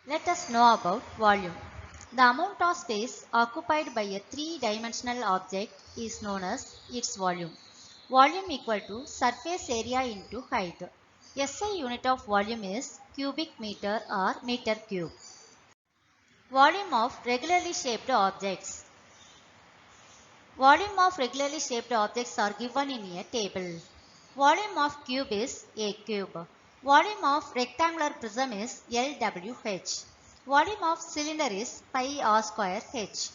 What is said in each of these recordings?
Let us know about volume. The amount of space occupied by a three-dimensional object is known as its volume. Volume equal to surface area into height. SI unit of volume is cubic meter or meter cube. Volume of regularly shaped objects. Volume of regularly shaped objects are given in a table. Volume of cube is A cube. Volume of rectangular prism is LWH. Volume of cylinder is pi r square h.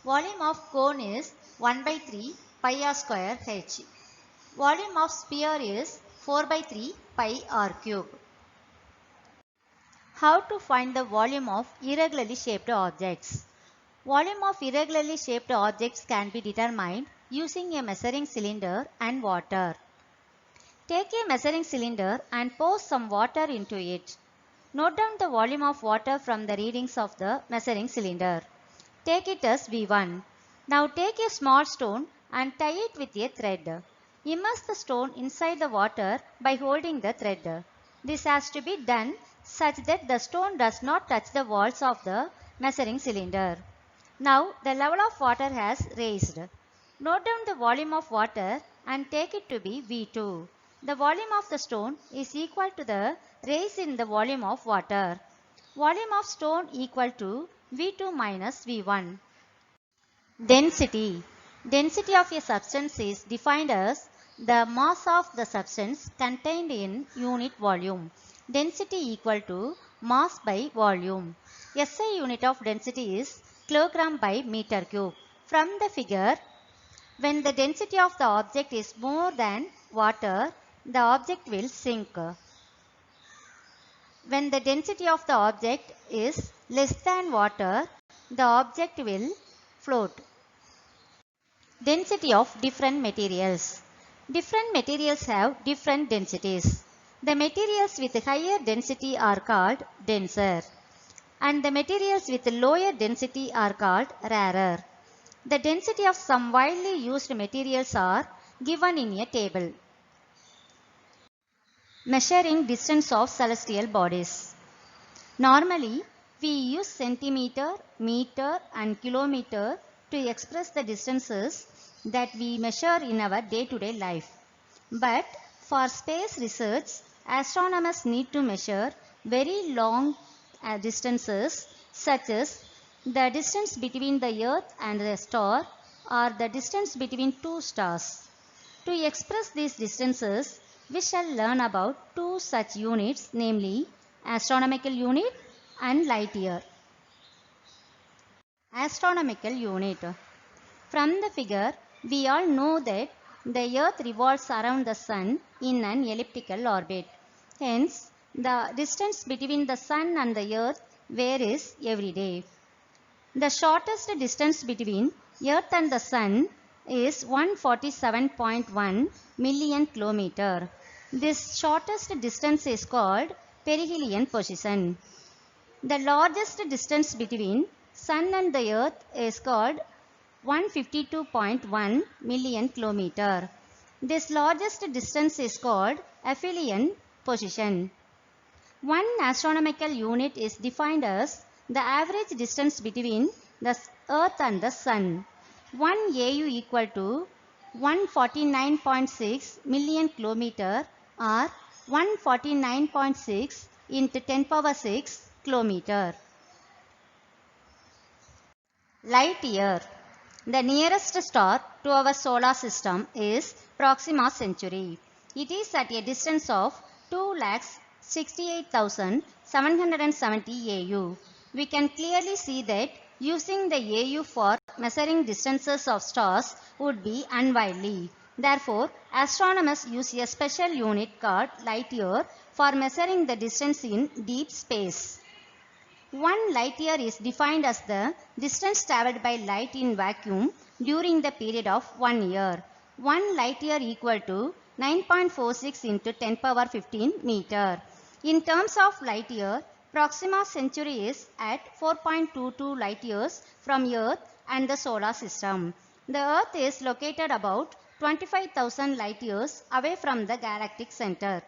Volume of cone is 1 by 3 pi r square h. Volume of sphere is 4 by 3 pi r cube. How to find the volume of irregularly shaped objects? Volume of irregularly shaped objects can be determined using a measuring cylinder and water. Take a measuring cylinder and pour some water into it. Note down the volume of water from the readings of the measuring cylinder. Take it as V1. Now take a small stone and tie it with a thread. Immerse the stone inside the water by holding the thread. This has to be done such that the stone does not touch the walls of the measuring cylinder. Now the level of water has raised. Note down the volume of water and take it to be V2. The volume of the stone is equal to the raise in the volume of water. Volume of stone equal to V2 minus V1. Density. Density of a substance is defined as the mass of the substance contained in unit volume. Density equal to mass by volume. SI unit of density is kilogram by meter cube. From the figure, when the density of the object is more than water, the object will sink. When the density of the object is less than water, the object will float. Density of different materials. Different materials have different densities. The materials with higher density are called denser, and the materials with lower density are called rarer. The density of some widely used materials are given in a table. Measuring distance of celestial bodies. Normally, we use centimeter, meter and kilometer to express the distances that we measure in our day-to-day life. But for space research, astronomers need to measure very long distances such as the distance between the Earth and the star or the distance between two stars. To express these distances, we shall learn about two such units, namely astronomical unit and light year. Astronomical unit. From the figure, we all know that the earth revolves around the sun in an elliptical orbit. Hence, the distance between the sun and the earth varies every day. The shortest distance between earth and the sun is 147.1 million kilometer. This shortest distance is called perihelion position. The largest distance between sun and the earth is called 152.1 million kilometer. This largest distance is called aphelion position. One astronomical unit is defined as the average distance between the earth and the sun. 1 AU equal to 149.6 million kilometer or 149.6 into 10 power 6 kilometer. Light year. The nearest star to our solar system is Proxima Centauri. It is at a distance of 2,68,770 AU. We can clearly see that using the AU for measuring distances of stars would be unwieldy. Therefore, astronomers use a special unit called light year for measuring the distance in deep space. 1 light year is defined as the distance traveled by light in vacuum during the period of 1 year. 1 light year equal to 9.46 into 10 power 15 meter. In terms of light year, Proxima Centauri is at 4.22 light years from Earth and the solar system. The Earth is located about 25,000 light years away from the galactic center.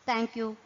Thank you.